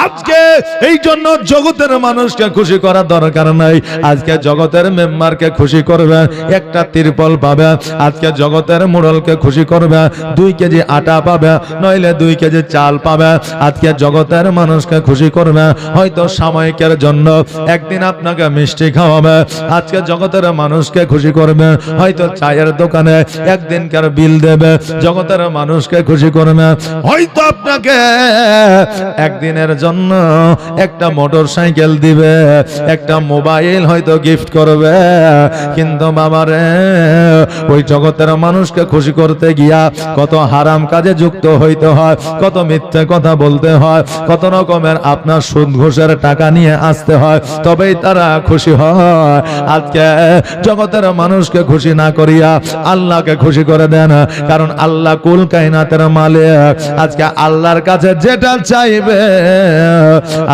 আজকে এই জন্য জগতের মানুষকে খুশি করার দরকার নাই। আজকে জগতের মেম্বারকে খুশি করবে, একটা তিরপল পাবে। আজকে জগতের মোড়লকে খুশি করবে, 2 কেজি আটা পাবে, নইলে 2 কেজি চাল পাবে। আজকে জগতের মানুষকে খুশি করবে, হয়তো সাময়িকের জন্য একদিন আপনাকে মিষ্টি খাওয়াবে। আজকে জগতের মানুষকে খুশি করবে, হয়তো চায়ের দোকানে একদিনকার বিল দেবে। জগতের মানুষকে খুশি করবে, হয়তো আপনাকে একদিনের জন্য একটা মোটর সাইকেল দিবে, একটা মোবাইল হয়তো গিফট করবে। কিন্তু বাবারে, ওই জগতের মানুষকে খুশি করতে গিয়া কত হারাম কাজে যুক্ত হইতে হয়, কত মিথ্যে কথা বলতে হয়, কত রকমের আপনার সুদ ঘুষের টাকা নিয়ে আসতে হয়, তবেই তারা খুশি হয়। আজকে জগতের মানুষকে খুশি না করিয়া আল্লাহকে খুশি করে দেন, কারণ আল্লাহ কুল কায়নাতের মালিক। আজকে আল্লাহর কাছে যেটা চাইবে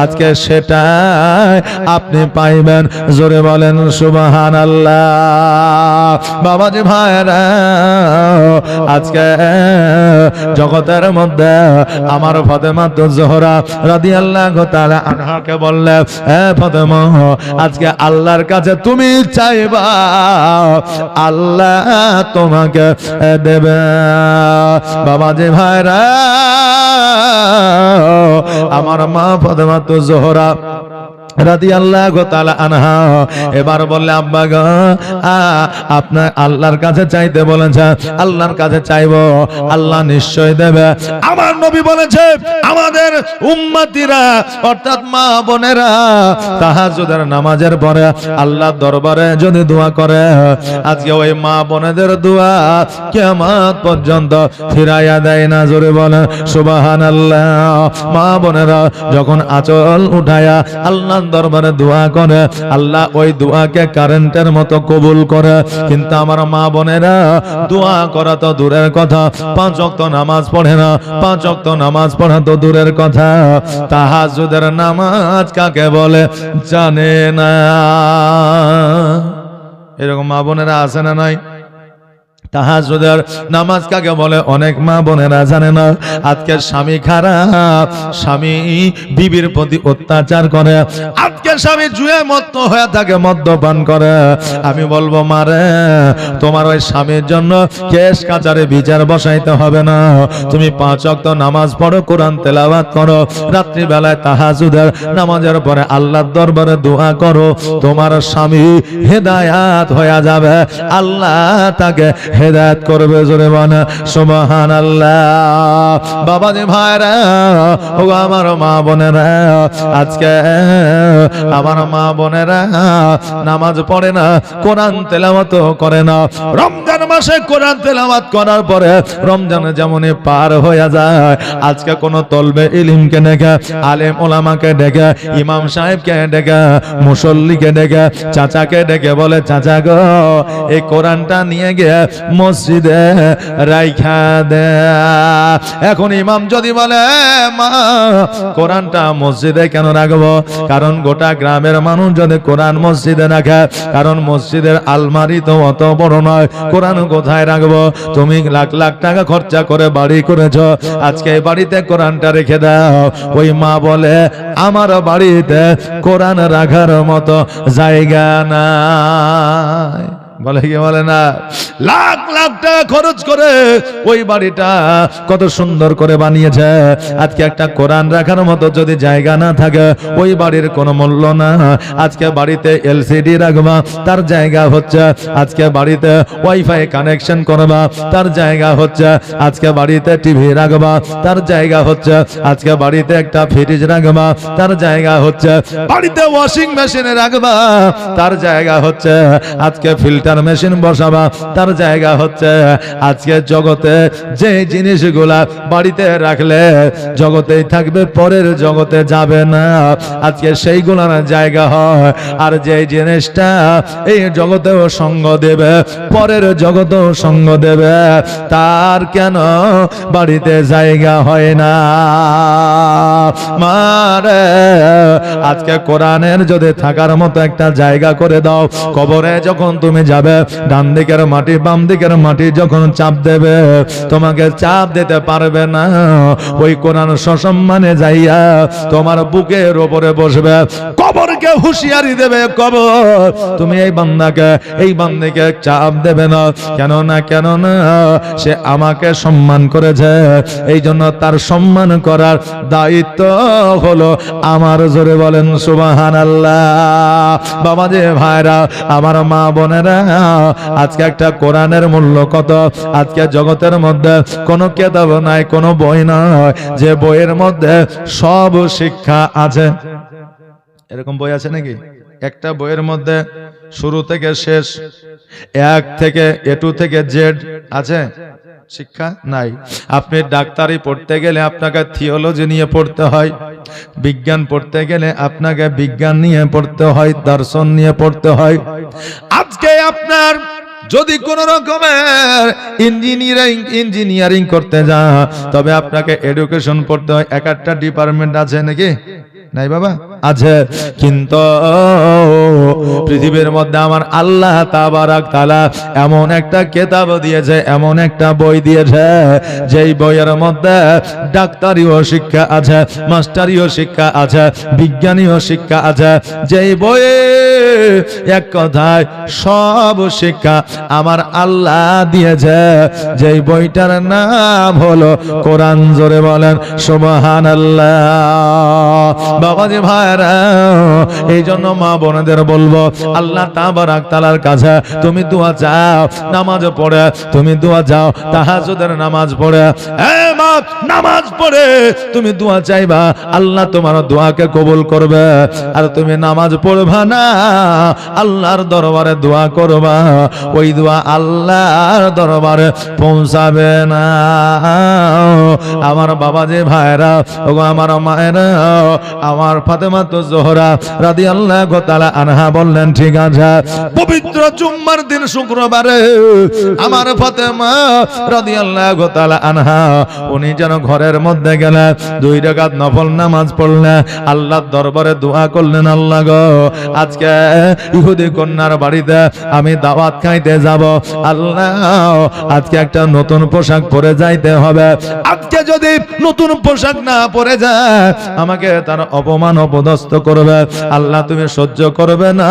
আজকে সেটাই আপনি পাইবেন। জোরে বলেন সুবহানাল্লাহ। বাবাজি ভাইরা, আজকে জগতের মধ্যে আমার ফাতেমা জোহরা রাদিয়াল্লাহু তাআলা আনহাকে বললেন, হে ফাতেমা, আজকে আল্লাহর কাছে তুমি চাইবা, আল্লাহ তোমাকে দেবে। বাবাজি ভাইরা, আমার মা ফাতেমা জোহরা রাদিয়াল্লাহু তাআলা আনহা এবার বললে, আব্বা গো, আপনার আল্লাহর কাছে চাইতে বলেছে, আল্লাহর কাছে চাইবো, আল্লাহ নিশ্চয় দেবে। আমার নবী বলেছে, আমাদের উম্মতিরা অর্থাৎ মা বোনেরা তাহাজ্জুদের নামাজের পরে আল্লাহর দরবারে যদি দোয়া করে, আজকে ওই মা বোনেদের দোয়া কিয়ামত পর্যন্ত ফিরাইয়া দেয় না। জোরে বলেন সুবহানাল্লাহ। মা বোনেরা যখন আঁচল উঠায়া আল্লাহ দরবারে দোয়া করে, আল্লাহ ওই দোয়াকে কারেন্টের মতো কবুল করে। কিন্তু আমার মা বোনেরা দোয়া করা তো দূরের কথা, 5 ওয়াক্ত নামাজ পড়ে না। 5 ওয়াক্ত নামাজ পড়া তো দূরের কথা, তাহাজ্জুদের নামাজ কাকে বলে জানে না। এরকম মা বোনেরা আছে না নাই? তাহাজ্জুদের নামাজ কাকে বলে অনেক মা বোনেরা জানে না। আজকে স্বামী খারাপ, স্বামী বিবির প্রতি অত্যাচার করে, আজকে স্বামী জুয়ে মত্ত হয়ে থাকে, মদ্যপান করে। আমি বলবো, মারে, তোমার ওই স্বামীর জন্য কেস কাচারে বিচার বসাইতে হবে না। তুমি 5 ওয়াক্ত নামাজ পড়ো, কোরআন তেলাওয়াত করো, রাত্রি বেলায় তাহাজ্জুদের নামাজের পরে আল্লাহর দরবারে দোয়া করো, তোমার স্বামী হেদায়াত হয়ে যাবে, আল্লাহ তাকে হেদায়েত করবে। জোরে বলেন সুবহানাল্লাহ। বাবাজি ভাইরা, ও আমার মা বোনেরা, আজকে আমার মা বোনেরা নামাজ পড়ে না, কোরআন তেলাওয়াত করে না। রমজান মাসে কোরআন তেলাওয়াত করার পরে রমজানে যেমনই পার হয়ে যায়, আজকে কোন তলবে ইলমকে ডেকে, আলেম ওলামাকে ডেকে, ইমাম সাহেবকে ডেকে, মুসল্লিকে ডেকে, চাচাকে ডেকে বলে, চাচা গো, এই কোরআনটা নিয়ে গিয়ে মসজিদে রাইখা দে। এখন ইমাম যদি বলে, মা, কোরআনটা মসজিদে কেন রাখবো? কারণ গোটা গ্রামের মানুষ যদি কোরআন মসজিদে রাখে, কারণ মসজিদের আলমারি তো অত বড় নয়, কোরআন কোথায় রাখবো? তুমি লাখ লাখ টাকা খরচা করে বাড়ি করেছো, আজকে বাড়িতে কোরআনটা রেখে দাও। ওই মা বলে, আমার বাড়িতে কোরআন রাখার মতো জায়গা নাই। বলে কি বলে না? লাখ লাখ টাকা খরচ করে ওই বাড়িটা কত সুন্দর করে বানিয়েছে, আজকে একটা কোরআন রাখার মতো যদি জায়গা না থাকে, ওই বাড়ির কোনো মূল্য না। আজকে বাড়িতে এলসিডি রাখবা, তার জায়গা হচ্ছে। আজকে বাড়িতে ওয়াইফাই কানেকশন করবা, তার জায়গা হচ্ছে। আজকে বাড়িতে টিভি রাখবা, তার জায়গা হচ্ছে। আজকে বাড়িতে একটা ফ্রিজ রাখবা, তার জায়গা হচ্ছে। বাড়িতে ওয়াশিং মেশিন রাখবা, তার জায়গা হচ্ছে। আজকে ফিল্টার মেশিন বসাবা, তার জায়গা হচ্ছে। আজকে জগতে যে জিনিসগুলা বাড়িতে রাখলে জগতেই থাকবে, পরের জগতে যাবে না, আজকে সেইগুলার জায়গা হয়। আর যে জিনিসটা এই জগতেও সঙ্গ দেবে, পরের জগতেও সঙ্গ দেবে, তার কেন বাড়িতে জায়গা হয় না? মারে, আজকে কোরআনের যদি থাকার মতো একটা জায়গা করে দাও, কবরে যখন তুমি যাবে, ডান দিকের মাটি বাম দিকের মাটি যখন চাপ দেবে তোমাকে চাপ দিতে পারবে না। ওই কোরআন সসম্মানে যাইয়া তোমার বুকের উপরে বসবে, কবরকে হুঁশিয়ারি দেবে, কবর তুমি এই বান্দাকে এই বান্দিকে চাপ দেবে না। কেন না সে আমাকে সম্মান করেছে, এই জন্য তার সম্মান করার দায়িত্ব হলো আমার। জোরে বলেন সুবহানাল্লাহ। বাবা যে ভাইরা, আমার মা বোনেরা, আজকে একটা কোরআনের মূল্য কত। আজকে জগতের মধ্যে কোনো কিতাব নাই, কোনো বই নয় যে বইয়ের মধ্যে সব শিক্ষা আছে। এরকম বই আছে নাকি? একটা বইয়ের মধ্যে শুরু থেকে শেষ, এক থেকে A to Z আছে? শিক্ষা নাই। আপনি ডাক্তারি পড়তে গেলে আপনাকে থিওলজি নিয়ে পড়তে হয়, বিজ্ঞান পড়তে গেলে আপনাকে বিজ্ঞান নিয়ে পড়তে হয়, দর্শন নিয়ে পড়তে হয়। আজকে আপনার যদি কোন রকমের ইঞ্জিনিয়ারিং করতে যান, তবে আপনাকে এডুকেশন পড়তে হয়। এক একটা ডিপার্টমেন্ট আছে নাকি? নাই বাবা, আছে। কিন্তু পৃথিবীর মধ্যে আমার আল্লাহ তাবারাক তাআলা এমন একটা কিতাব দিয়েছে, এমন একটা বই দিয়েছে, যেই বইয়ের মধ্যে ডাক্তারিও শিক্ষা আছে, মাস্টারিও শিক্ষা আছে, বিজ্ঞানীয় শিক্ষা আছে। যেই বইয়ে এক কথায় সব শিক্ষা আমার আল্লাহ দিয়েছে, যেই বইটার নাম হলো কোরআন। জোরে বলেন সুবহানাল্লাহ। বাবাজি ভাইরা, এই জন্য মা বোনেদের বলবো, আল্লাহ তাবারাক তাআলার কাছে তুমি দোয়া চাও, নামাজ পড়ে তুমি দোয়া চাও, তাহাজ্জুদের নামাজ পড়ে, মা নামাজ পড়ে তুমি দোয়া চাইবা, আল্লাহ তোমার দোয়াকে কবুল করবে। আর তুমি নামাজ পড়বা না, আল্লাহর দরবারে দোয়া করবা, ওই দোয়া আল্লাহর দরবারে পৌঁছাবে না। আমার বাবাজি ভাইরা, ওগো আমার মায়েরা, আমার ফাতেমা তো জোহরা রাদিয়াল্লাহু তাআলা আনহা বললেন, ঠিক আছে, পবিত্র জুম্মার দিন শুক্রবারে আমার ফাতেমা রাদিয়াল্লাহু তাআলা আনহা উনি যেন ঘরের মধ্যে গেলে 2 রাকাত নফল নামাজ পড়লেন, আল্লাহর দরবারে দোয়া করলেন, আল্লাহ গো, আজকে ইহুদি কন্যার বাড়িতে আমি দাওয়াত খাইতে যাব, আল্লাহ আজকে একটা নতুন পোশাক পরে যাইতে হবে। আজকে যদি নতুন পোশাক না পরে যায় আমাকে তার অপমান অপদস্থ করবে, আল্লাহ তুমি সহ্য করবে না।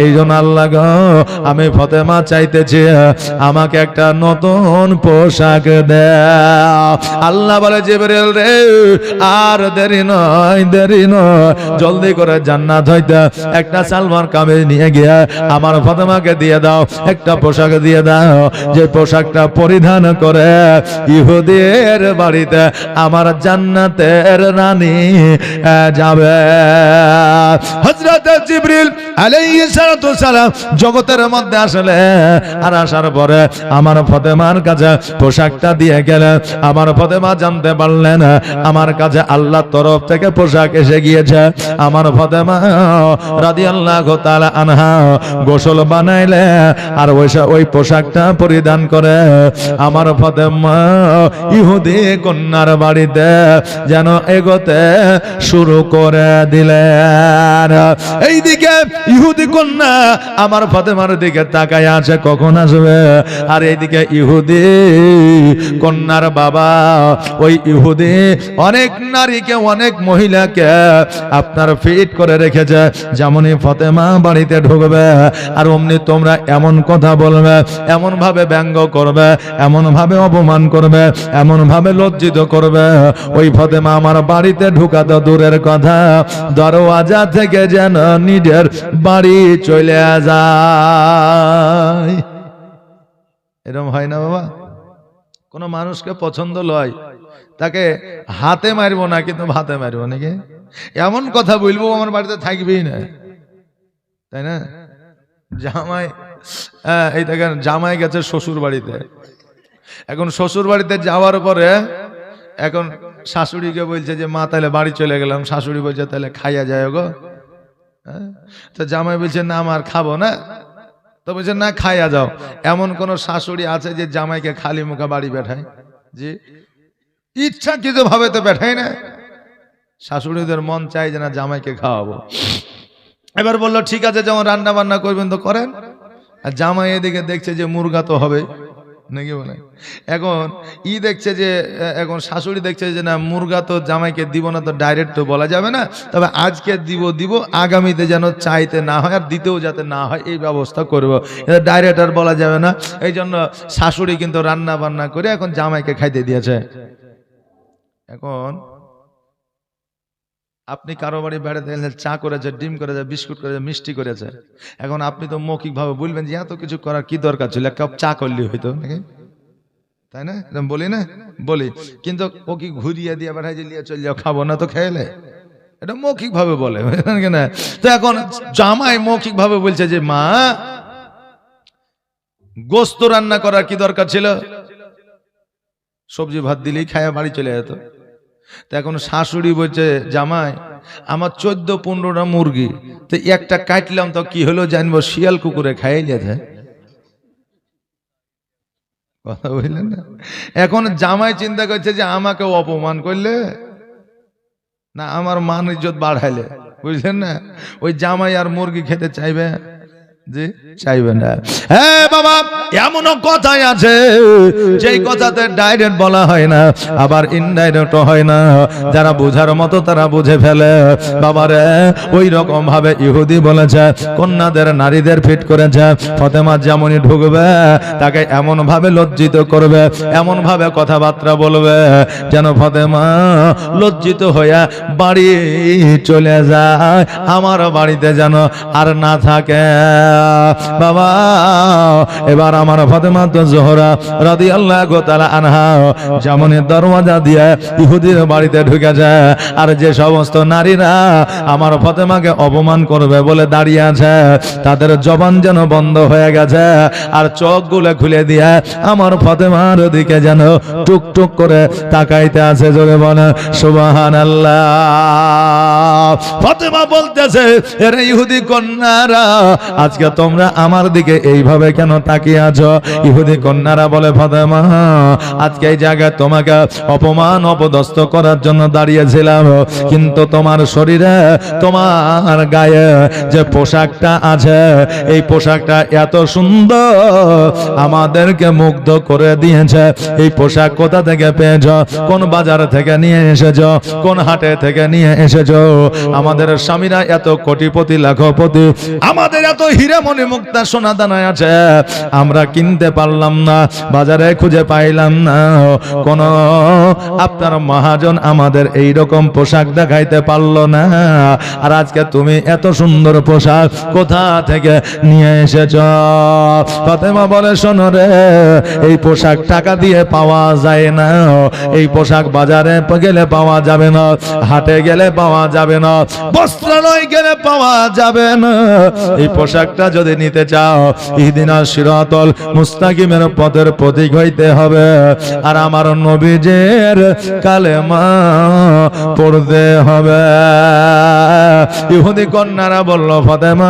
এই জন্য আল্লাহ গো, আমি ফাতেমা চাইতেছি আমাকে একটা নতুন পোশাক দাও। আল্লাহ বলে, জিবরিল রে, আর দেরি নয়, জলদি করে জান্নাত হইতে একটা সালমান কামিজ নিয়ে গিয়ে আমার ফাতেমাকে দিয়ে দাও, একটা পোশাক দিয়ে দাও, যে পোশাকটা পরিধান করে ইহুদির বাড়িতে আমার জান্নাতের রানী যাবে। হযরত জিবরিল আলাইহিস সালাতু সালাম জগতের মধ্যে আসলে, আর আসার পরে আমার ফাতেমার কাছে পোশাকটা দিয়ে গেলেন। আমার ফাতেমা জানতে পারলেন আমার কাছে আল্লাহর তরফ থেকে পোশাক এসে গিয়েছে। আমার ফাতেমা রাদিয়াল্লাহু তাআলা আনহা গোসল বানাইলে আর ওই পোশাকটা পরিধান করে আমার ফাতেমা ইহুদি কন্যার বাড়িতে যেন এগোতে শুরু করে দিলেন। এইদিকে ইহুদি কন্যা আমার ফাতেমার দিকে তাকায় আছে কখন আসবে, আর এইদিকে ইহুদি কন্যার বাবা, ওই ইহুদি অনেক নারীকে, অনেক মহিলাকে আপনার ফিট করে রেখেছে, যেমনই ফাতেমা বাড়িতে ঢুকবে আর অমনি তোমরা এমন কথা বলবে, এমন ভাবে ব্যঙ্গ করবে, এমন ভাবে অপমান করবে, এমন ভাবে লজ্জিত করবে, ওই ফাতেমা আমার বাড়িতে ঢুকা তো দূরের কথা, দরওয়াজা থেকে যেন নিজের বাড়ি চলে যায়। এরকম হয় না বাবা? কোন মানুষকে পছন্দ লয়, তাকে হাতে মারবো না কিন্তু ভাতে মারবো নাকি, এমন কথা বলবো আমার বাড়িতে থাকবেই না, তাই না? জামাই, এই দেখেন, জামাই গেছে শ্বশুর বাড়িতে, এখন শ্বশুর বাড়িতে যাওয়ার পরে এখন শাশুড়িকে বলছে যে মা তাহলে বাড়ি চলে গেলাম, শাশুড়ি বলছে তাহলে খাইয়া যায় গো। তো জামাই বলছে না আমার খাবো না, তো বলছে না খাইয়া যাও। এমন কোন শাশুড়ি আছে যে জামাইকে খালি মুখে বাড়ি বেঠায়? জি, ইচ্ছাকৃত ভাবে তো বেঠায় না। শাশুড়িদের মন চাই যে না জামাইকে খাওয়াবো। এবার বললো ঠিক আছে, যেমন রান্না বান্না করবেন তো করেন, আর জামাই এদিকে দেখছে যে মুরগা তো হবে নাকি বলে। এখন দেখছে যে এখন শাশুড়ি দেখছে যে না মুরগা তো জামাইকে দিব না, তো ডাইরেক্ট তো বলা যাবে না, তবে আজকে দিব আগামীতে যেন চাইতে না হয় আর দিতেও যাতে না হয় এই ব্যবস্থা করবো, ডাইরেক্ট আর বলা যাবে না। এই জন্য শাশুড়ি কিন্তু রান্না বান্না করে এখন জামাইকে খাইতে দিয়েছে। এখন আপনি কারো বাড়ি বেড়াতে গেলে চা করেছে, ডিম করেছে, বিস্কুট করেছে, মিষ্টি করেছে, এখন আপনি তো মৌখিক ভাবে বলবেন যে এত কিছু করার কি দরকার ছিল, এক কাপ চা করলে হইতো নাকি, তাই না? বলি না, বলি, কিন্তু ও কি ঘুরিয়ে দিয়ে বেড়াই যে নিয়ে চল যাও, খাবো না তো খেলে, এটা মৌখিক ভাবে বলে না। তো এখন জামাই মৌখিক ভাবে বলছে যে মা গোস্ত রান্না করার কি দরকার ছিল, সবজি ভাত দিলেই খায়া বাড়ি চলে যেত। তো এখন শাশুড়ি বলছে জামাই আমার 14-15টা মুরগি, তো একটা কাটলাম তো কি হলো জানবো, শিয়াল কুকুরে খাইয়ে গেছে, কথা বললেন না। এখন জামাই চিন্তা করছে যে আমাকে অপমান করলে না আমার মান ইজ্জত বাড়াইলে, বুঝলেন না, ওই জামাই আর মুরগি খেতে চাইবে জি চাইবে না। হ্যাঁ বাবা, এমনও কথাই আছে যেই কথাতে ডাইরেক্ট বলা হয় না, আবার ইনডাইরেক্ট হয় না, যারা বোঝার মতো তারা বুঝে ফেলে। বাবারে ওই রকম ভাবে ইহুদি বলেছে কন্যাদের নারীদের ফিট করেছে, ফাতেমা যেমনই ঢুকবে তাকে এমন ভাবে লজ্জিত করবে, এমন ভাবে কথাবার্তা বলবে যেন ফাতেমা লজ্জিত হইয়া বাড়ি চলে যায়, আমার বাড়িতে যেন আর না থাকে। বাবা এবার আমার ফাতেমা তো জোহরা রাদিয়াল্লাহু তাআলা আনহা যেমনই দরওয়াজা দিয়ে ইহুদির বাড়িতে ঢুকে যায়, আর যে সমস্ত নারীরা আমার ফাতেমাকে অপমান করবে বলে দাঁড়িয়ে আছে তাদের জবান যেন বন্ধ হয়ে গেছে, আর চোখগুলো খুলে দিয়ে আমার ফাতেমার দিকে যেন টুকটুক করে তাকাইতে আছে। জোরে বলে সুবহানাল্লাহ। ফাতেমা বলতেছে এরে ইহুদি কন্যারা আজকে তোমরা আমার দিকে এইভাবে কেন তাকিয়ে আছো? ইহুদি কন্যারা বলে ফাতেমা আজকে এই জায়গায় তোমাকে অপমান অপদস্থ করার জন্য দাঁড়িয়েছিলাম, কিন্তু তোমার শরীরে তোমার গায়ে যে পোশাকটা আছে এই পোশাকটা এত সুন্দর আমাদেরকে মুগ্ধ করে দিয়েছে। এই পোশাক কোথা থেকে পেয়েছ? কোন বাজার থেকে নিয়ে এসেছ? কোন হাটে থেকে নিয়ে এসেছ? আমাদের স্বামীরা এত কোটিপতি লাখপতি, আমাদের এত হীরা মণি মুক্তা সোনা দানা আছে, আমরা কিনতে পারলাম না, বাজারে খুঁজে পাইলাম না, কোন আপনার মহাজন আমাদের এই রকম পোশাক দেখাইতে পারলো না, আর আজকে তুমি এত সুন্দর পোশাক কোথা থেকে নিয়ে এসেছ? ফাতেমা বলে শোনো রে, এই পোশাক টাকা দিয়ে পাওয়া যায় না, এই পোশাক বাজারে গেলে পাওয়া যাবে না, হাটে গেলে পাওয়া যাবে না, বস্ত্রালয় গেলে পাওয়া যাবে না। এই পোশাকটা যদি নিতে চাও ইহদিনাস সিরাতাল মুস্তাকিমের পথের প্রতীক হইতে হবে, আর আমার নবীজের কালেমা পড়তে হবে। ইহুদি কন্যারা বলল ফাতেমা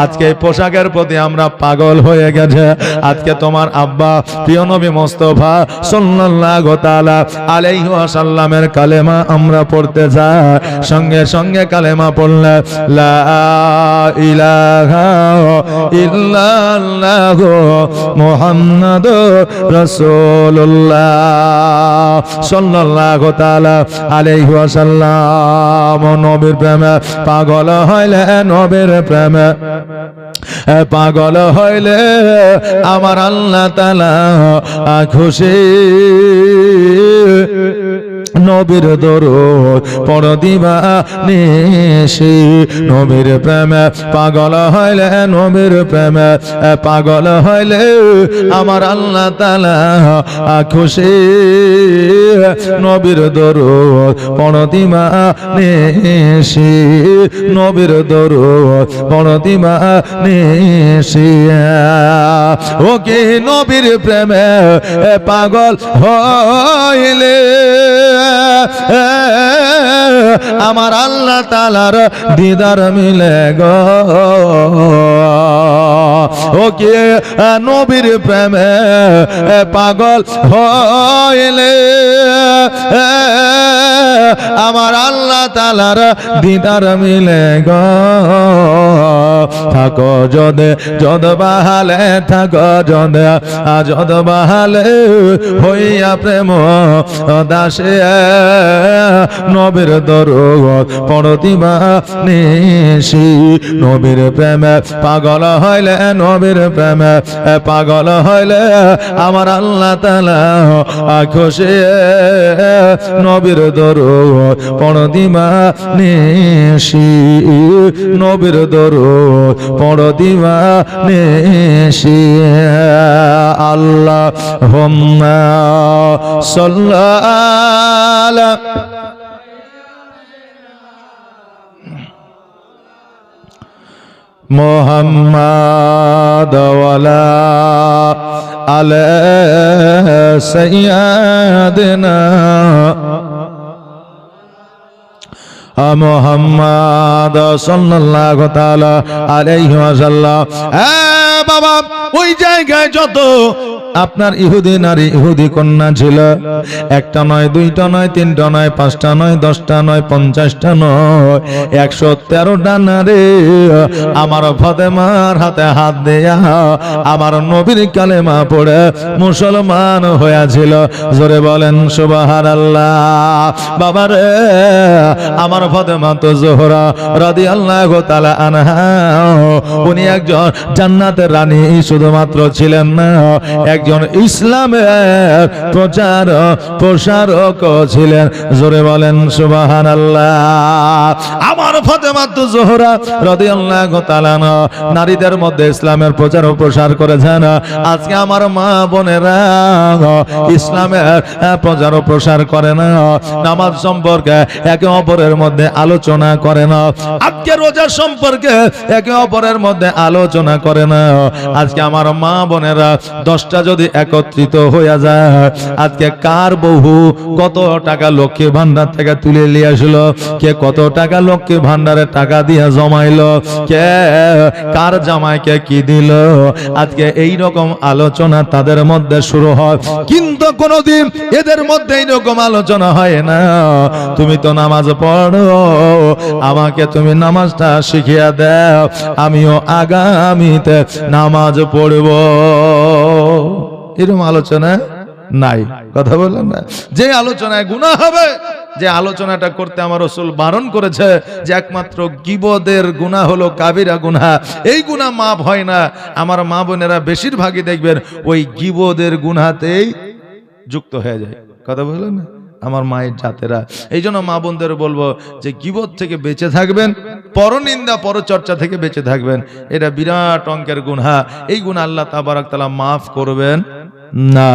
আজকে এই পোশাকের প্রতি আমরা পাগল হয়ে গেছে, আজকে তোমার আব্বা প্রিয় নবী মুস্তাফা সাল্লাল্লাহু তাআলা আলাইহি ওয়াসাল্লামের কালেমা আমরা পড়তে যাই, সঙ্গে সঙ্গে কালেমা পড়লে লা ইলাহা ইল্লাল্লাহু মুহাম্মাদুর রাসূলুল্লাহ সাল্লাল্লাহু তাআলা আলাইহি ওয়াসাল্লাম। নবীর প্রেমে পাগল হইলে, নবীর প্রেমে পাগল হইলে আমার আল্লাহ তাআলা খুশি। নবীর দরুদ পড় দিবা নিশি, নবীর প্রেমে পাগল হইলে, নবীর প্রেমে পাগল হইলে আমার আল্লাহ তাআলা খুশি। নবীর দরুদ পড় দিবা নিশি, নবীর দরুদ পড় দিবা নিশি। ও কি নবীর প্রেমে পাগল হইলে আমার আল্লাহ তাআলার দিদার মিলে গো। ও কে নবীর প্রেমে পাগল হইলে আমার আল্লাহ তাআলার দিদার মিলে গো থাকো যদ বাহালে থাকো যদ বাহালে হইয়া প্রেম দাসে নবীর দরুদ পড়তিবা নিশি নবীর প্রেমে পাগল হইলে নবীর প্রেমে পাগল হইলে আমার আল্লাহ তাআলা খুশি নবীর দরুদ পড়তিবা নিশি নবীর দরুদ পড়তিবা নিশি আল্লাহুম্মা সাল্লি মুহাম্মাদ ওয়ালা আলা সাইয়্যিদিনা মুহাম্মাদ সাল্লাল্লাহু তাআলা আলাইহি ওয়াসাল্লাম। বাবা ওই জায়গায় যত আপনার ইহুদি নারী ইহুদি কন্যা ছিল, একটা নয়, দুইটা নয়, তিনটা নয়, পাঁচটা নয়, 10টা নয়, 50টা নয়, 113টা নারী আমার ফাতেমার হাতে হাত দেয়া আমার নবীর কালেমা পড়ে মুসলমান হয়েছিল। জোরে বলেন সুবহানাল্লাহ। বাবারে আমার ফাতেমা তো জোহরা রাদিয়াল্লাহু তাআলা আনহা, উনি একজন জান্নাতের রানী শুধুমাত্র ছিলেন না, একজন ইসলামের প্রসারক ছিলেন। জোরে বলেন সুবহানাল্লাহ। আমার ফাতেমা তো জোহরা রাদিয়াল্লাহু তাআলা নারীদের মধ্যে ইসলামের প্রচার ও প্রসার করেছেন। আজকে আমার মা বোনেরা ইসলামের প্রচার ও প্রসার করে না, নামাজ সম্পর্কে একে অপরের মধ্যে আলোচনা করে না, আজকে রোজা সম্পর্কে একে অপরের মধ্যে আলোচনা করে না। আজকে আমার মা বোনেরা 10টা যদি একত্রিত হয়ে যায়, আজকে কার বহু কত টাকা লক্ষ্মী ভান্ডার থেকে তুলে নিয়ে আসলো, কে কত টাকা লক্ষ্মী ভান্ডারে টাকা দিয়ে জমাইলো, কে কার জামাইকে কি দিল, আজকে এই রকম আলোচনা তাদের মধ্যে শুরু হয়। কিন্তু কোনদিন এদের মধ্যে এইরকম আলোচনা হয় না, তুমি তো নামাজ পড়ো, আমাকে তুমি নামাজটা শিখিয়ে দাও, আমিও আগামীতে নামাজ পড়ব। এরকম আলোচনা নাই। কথা বললেন না? যে আলোচনায় গুনাহ হবে, যে আলোচনাটা করতে আমার রাসূল বারণ করেছে, যে একমাত্র গীবতের গুনাহ হলো কাবিরা গুনাহ, এই গুনাহ মাফ হয় না। আমার মা বোনেরা বেশিরভাগই দেখবেন ওই গীবতের গুনাহতেই যুক্ত হয়ে যায়। কথা বললেন না? আমার মায়ের জাতেরা, এই জন্য মা বোনদের বলবো যে গীবত থেকে বেঁচে থাকবেন, পরনিন্দা পরচর্চা থেকে বেঁচে থাকবেন। এটা বিরাট অঙ্কের গুনাহ, এই গুনাহ আল্লাহ তাবারক তাআলা মাফ করবেন না।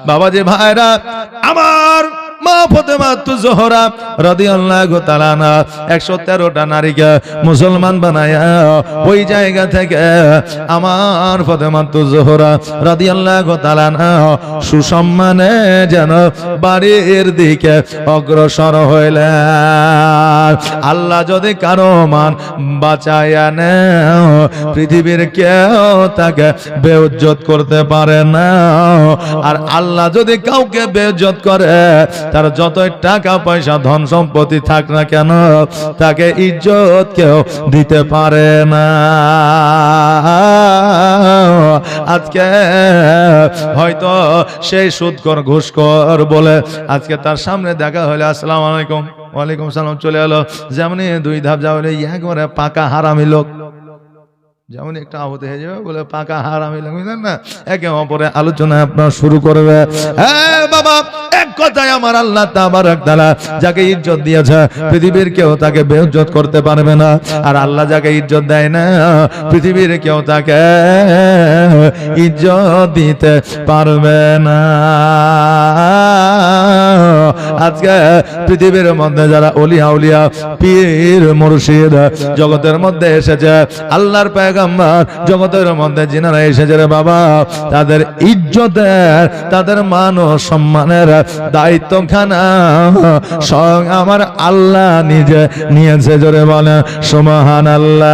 বাবা যে ভাইরা, আমার মা ফাতেমা জোহরা রাদিয়াল্লাহু তাআলা আনহা 113টা নারীকে মুসলমান বানায়া ওই জায়গা থেকে আমার ফাতেমা জোহরা রাদিয়াল্লাহু তাআলা আনহা সুসম্মানে যেন বাড়ির দিকে অগ্রসর হইলেন। আল্লাহ যদি কারো মান বাঁচায়া নেয়, পৃথিবীর কেউ তাকে বেইজ্জত করতে পারে না। আর আল্লাহ যদি কাউকে বেইজ্জত করে, তার যতই টাকা পয়সা ধন সম্পত্তি থাক না কেন, তাকে ইজ্জত কেউ দিতে পারে না। আজকে হয়তো সেই সুদখোর ঘুষখোর বলে আজকে তার সামনে দেখা হলে আসসালামু আলাইকুম, ওয়ালাইকুম সালাম চলে এলো, যেমনি 2 ধাপ যাওয়ালে একবারে পাকা হারামি লোক, যেমন একটা আহত হয়ে যাবে বলে পাকা হারামি লোক, বুঝলেন না? একে অপরে আলোচনা আপনার শুরু করবে। হ্যাঁ বাবা, এক কথায় আমার আল্লাহ তাবারক তাআলা যাকে ইজ্জত দিয়েছে, পৃথিবীর কেউ তাকে বেইজ্জত করতে পারবে না। আর আল্লাহ যাকে ইজ্জত দেয় না, পৃথিবীর কেউ তাকে ইজ্জত দিতে পারবে না। আজকে পৃথিবীর মধ্যে যারা ওলিয়া উলিয়া পীর মুর্শিদ জগতের মধ্যে এসেছে, আল্লাহর পয়গম্বর জগতের মধ্যে যিনারা এসেছে রে বাবা, তাদের ইজ্জতের, তাদের মান ও সম্মানের দায়িত্বখানা স্বয়ং আমার আল্লাহ নিজে নিয়েছে। জোরে বলে সুবহানাল্লাহ।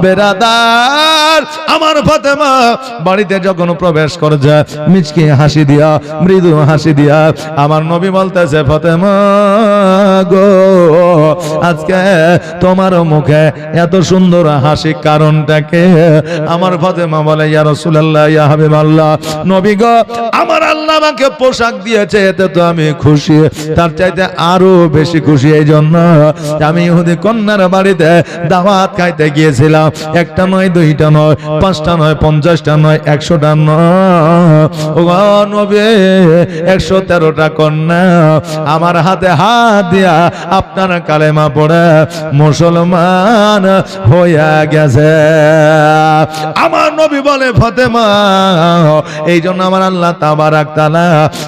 বেরাদার, আমার ফাতেমা বাড়িতে যখন প্রবেশ করেছে মিচকি হাসি দিয়া, মৃদু হাসি দিয়া আমার নবী বলতেছে, ফাতেমা গো, আজকে তোমার মুখে এত সুন্দর হাসি কারণটাকে? আমার ফাতেমা বলে, ইয়া রাসূলুল্লাহ, ইয়া হাবিবাল্লাহ, নবী গো, আমার আল্লাহ আমাকে পোশাক দিয়েছে, এতে তো আমি খুশি, তার চাইতে আরো বেশি খুশি এই জন্য আমি ইহুদি কন্যার বাড়িতে দাওয়াত খাইতে গিয়েছিলাম। একটা নয়, দুইটা নয়, পাঁচটা নয়, 50টা নয়, 100টা নয়, ও নবী 113টা কন্যা আমার হাতে হাত দিয়া আপনার কালেমা পড়ে মুসলমান হইয়া গেছে। আমার নবী বলে, ফাতেমা, এই জন্য আমার আল্লাহ তাবারাক তাআলা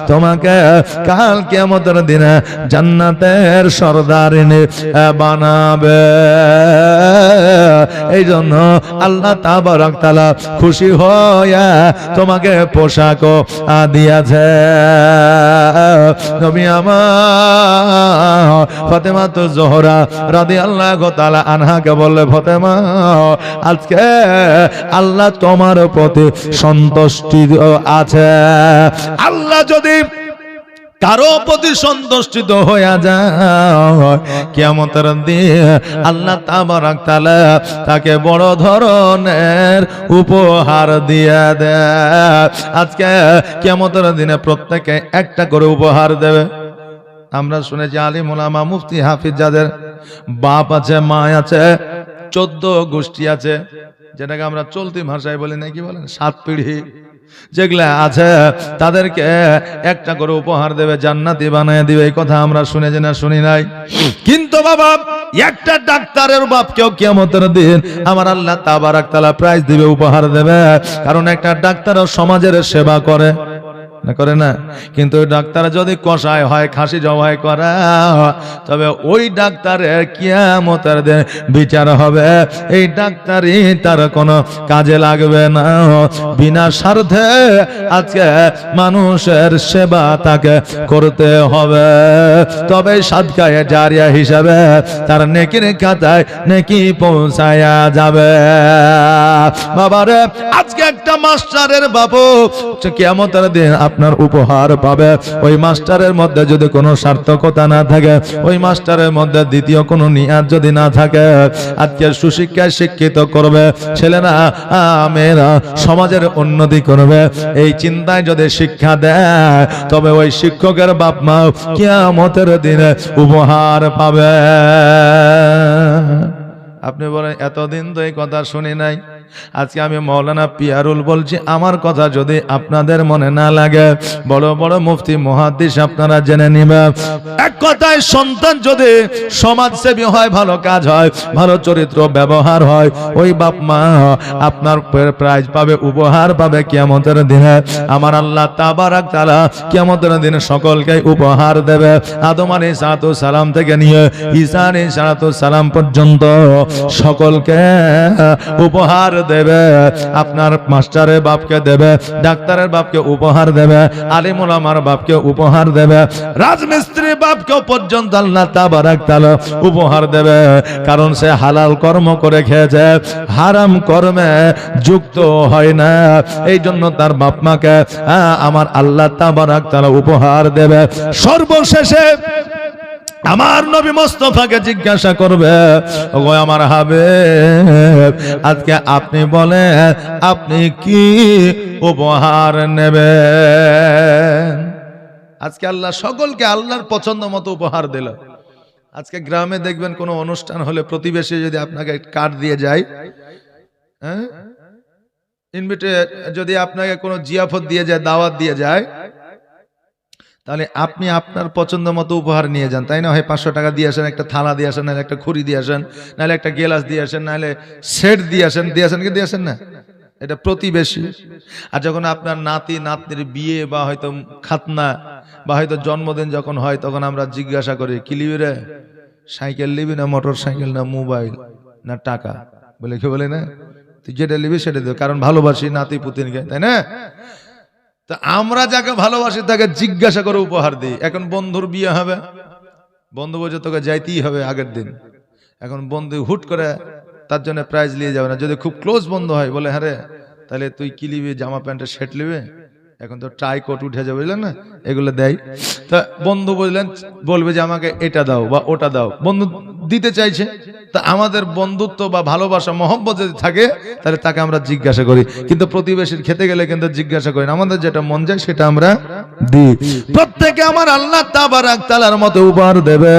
তোমাকে কাল কিয়ামতের দিনে জান্নাতের সরদারিনী বানাবে। এই জন্য আল্লাহ তাবারাক তাআলা খুশি হইয়া তোমাকে পোশাকও দিয়েছে। নবী আমার ফাতেমা তো জোহরা রাদিয়াল্লাহু তাআলা আনহাকে বললে, ফাতেমা, আজকে আল্লাহ তোমার প্রতি সন্তুষ্টি আছে। আল্লাহ যদি কারো প্রতি সন্তুষ্টিত হইয়া যায়, কিয়ামতের দিন আল্লাহ তাবারাক তাআলা তাকে বড় ধরনের উপহার দিয়ে দেয়। আজকে কিয়ামতের দিনে প্রত্যেকে একটা করে উপহার দেবে। আমরা শুনেছি আলিম উলামা মুফতি হাফিজ যাদের বাপ আছে, মা আছে, 14 গোষ্ঠী আছে, যেটাকে আমরা চলতি ভাষায় বলি নাকি বলেন 7 পিঢ়ি, যেগুলা আছে তাদেরকে একটা করে উপহার দেবে, জান্নাতি বানায় দিবে। এই কথা আমরা শুনেছি না শুনি নাই? কিন্তু বাবা, একটা ডাক্তারের বাপকেও কিয়ামতের দিন আমার আল্লাহ তাবারাক তাআলা প্রাইজ দিবে, উপহার দেবে। কারণ একটা ডাক্তারও সমাজের সেবা করে করে না, কিন্তু ওই ডাক্তার যদি কষায় হয়, খাসি জবাই করা, তবে ওই ডাক্তারের কিয়ামতের দিন বিচার হবে। এই ডাক্তারই তার কোনো কাজে লাগবে না, বিনা স্বার্থে আজকে মানুষের সেবা তাকে করতে হবে। তবে সাদকায়ে জারিয়া হিসাবে তার নেকির খাতায় নেকি পৌঁছায়া যাবে। বাবারে, আজকে একটা মাস্টারের বাবু কিয়ামতের দিন আপনার উপহার পাবে। ওই মাস্টারের মধ্যে যদি কোনো সার্থকতা না থাকে, ওই মাস্টারের মধ্যে দ্বিতীয় কোনো নিয়াত যদি না থাকে, আজকে সুশিক্ষায় শিক্ষিত করবে ছেলেরা মেয়েরা, সমাজের উন্নতি করবে, এই চিন্তায় যদি শিক্ষা দেয়, তবে ওই শিক্ষকের বাপ মা কিয়ামতের দিনে উপহার পাবে। আপনি বলেন, এতদিন তো এই কথা শুনি নাই। আজকে আমি মাওলানা পিয়ারুল বলছি, আমার কথা যদি আপনাদের মনে না লাগে, বড় বড় মুফতি মুহাদ্দিস আপনারা জেনে নিবেন। এক কথায়, সন্তান যদি সমাজসেবী হয়, ভালো কাজ হয়, ভালো চরিত্র ব্যবহার হয়, ওই বাপ মা আপনার প্রাইজ পাবে, উপহার পাবে কিয়ামতের দিনে। আমার আল্লাহ তাবারাক তাআলা কিয়ামতের দিনে সকলকে উপহার দেবে। আদম আলাইহিস সালাম থেকে নিয়ে ঈসা আলাইহিস সালাম পর্যন্ত সকলকে উপহার দেবে। আপনার মাস্টারের বাপকে দেবে, ডাক্তারের বাপকে উপহার দেবে, আলিম উলামার বাপকে উপহার দেবে, রাজমিস্ত্রি বাপকে পর্যন্ত আল্লাহ তাবারাক তাআলা উপহার দেবে। কারণ সে হালাল কর্ম করে খেয়েছে, হারাম কর্মে যুক্ত হয় না। এই জন্য তার বাপ মাকে আমার আল্লাহ তাবারাক তাআলা উপহার দেবে। সর্বশেষে আমার নবী মুস্তাফাকে জিজ্ঞাসা করবে, ওগো আমার হাবিব, আজকে আপনি বলেন আপনি কি উপহার নেবেন? আজকে আল্লাহ সকলকে আল্লাহর পছন্দ মতো উপহার দিল। আজকে গ্রামে দেখবেন কোনো অনুষ্ঠান হলে প্রতিবেশী যদি আপনাকে কার্ড দিয়ে যায়, হ্যাঁ, ইনভিটে যদি আপনাকে কোনো জিয়াফত দিয়ে যায়, দাওয়াত দিয়ে যায়, তাহলে আপনি আপনার পছন্দ মতো উপহার নিয়ে যান, তাই না? হয় 500 টাকা দিয়ে আসেন, একটা থালা দিয়ে আসেন, নাহলে একটা খুরি দিয়ে আসেন, নাহলে একটা গেলাস দিয়ে আসেন, নাহলে সেট দিয়ে আসেন কি দিয়ে আসেন না? এটা প্রতিবেশী। আর যখন আপনার নাতি নাতনির বিয়ে বা হয়তো খাতনা বা হয়তো জন্মদিন যখন হয় তখন আমরা জিজ্ঞাসা করি কি লিবি রে, সাইকেল লিবি না মোটর সাইকেল না মোবাইল না টাকা, বলে কি বলে না, তুই যেটা লিবি সেটা দেবে, কারণ ভালোবাসি নাতি পুতিনকে, তাই না? তা আমরা যাকে ভালোবাসি তাকে জিজ্ঞাসা করে উপহার দিই। এখন বন্ধুর বিয়ে হবে, বন্ধু বলছে তোকে যাইতেই হবে আগের দিন, এখন বন্ধু হুট করে তার জন্য প্রাইজ নিয়ে যাবে না। যদি খুব ক্লোজ বন্ধু হয় বলে হ্যাঁ রে তাহলে তুই কি নিবি, জামা প্যান্টের সেট নিবে, এখন তো টাই কোট উঠে যাবে, বুঝলেন না, এগুলো দেয়। তা বন্ধু বুঝলেন বলবে যে আমাকে এটা দাও বা ওটা দাও, বন্ধু দিতে চাইছে, তা আমাদের বন্ধুত্ব বা ভালোবাসা মহব্বত যদি থাকে তাহলে তাকে আমরা জিজ্ঞাসা করি। কিন্তু প্রতিবেশীর খেতে গেলে কিন্তু জিজ্ঞাসা করি না, আমাদের যেটা মন যায় সেটা আমরা দিই। প্রত্যেকে আমার আল্লাহ তাবারাক তাআলার মতো উপহার দেবে,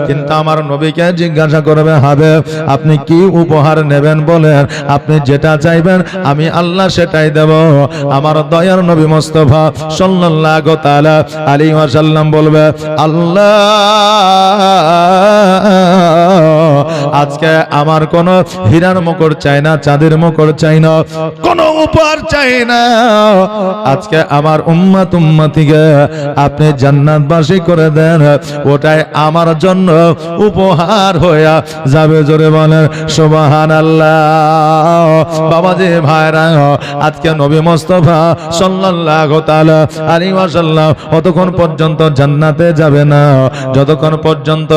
কিন্তু আমার নবীকে জিজ্ঞাসা করবে হবে আপনি কি উপহার নেবেন বলেন, আপনি যেটা চাইবেন আমি আল্লাহ সেটাই দেব। আমার দয়ার নবী মুস্তাফা সাল্লাল্লাহু তাআলা আলাইহি ওয়াসাল্লাম বলবে আল্লাহ আজকে আমার কোন হীরার মুকুট চাই না, চাঁদের মুকুট চাই না, কোন উপহার চাই না, আজকে আমার উম্মতিকে আপনি জান্নাতবাসী করে দেন, ওটাই আমার জন্য উপহার হয়ে যাবে। জোরে বলেন সুবহানাল্লাহ। বাবাজি ভাইরা, আজকে নবী মুস্তাফা সাল্লাল্লাহু তাআলা আলাইহি ওয়াসাল্লাম অতক্ষণ পর্যন্ত জান্নাতে যাবে না যতক্ষণ পর্যন্ত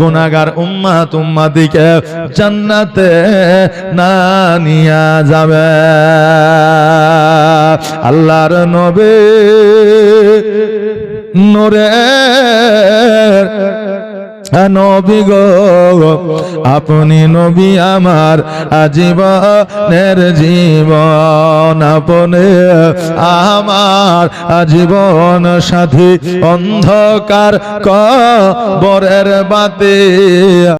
গুনাহগার উম্মতিকে জান্নাতে না নিয়ে যাবে। আল্লাহর নবী নূরের নবী গো, আপনি নবী আমার জীবনের জীবন, আপনি আমার জীবন সাথী, অন্ধকার কবরের বাতি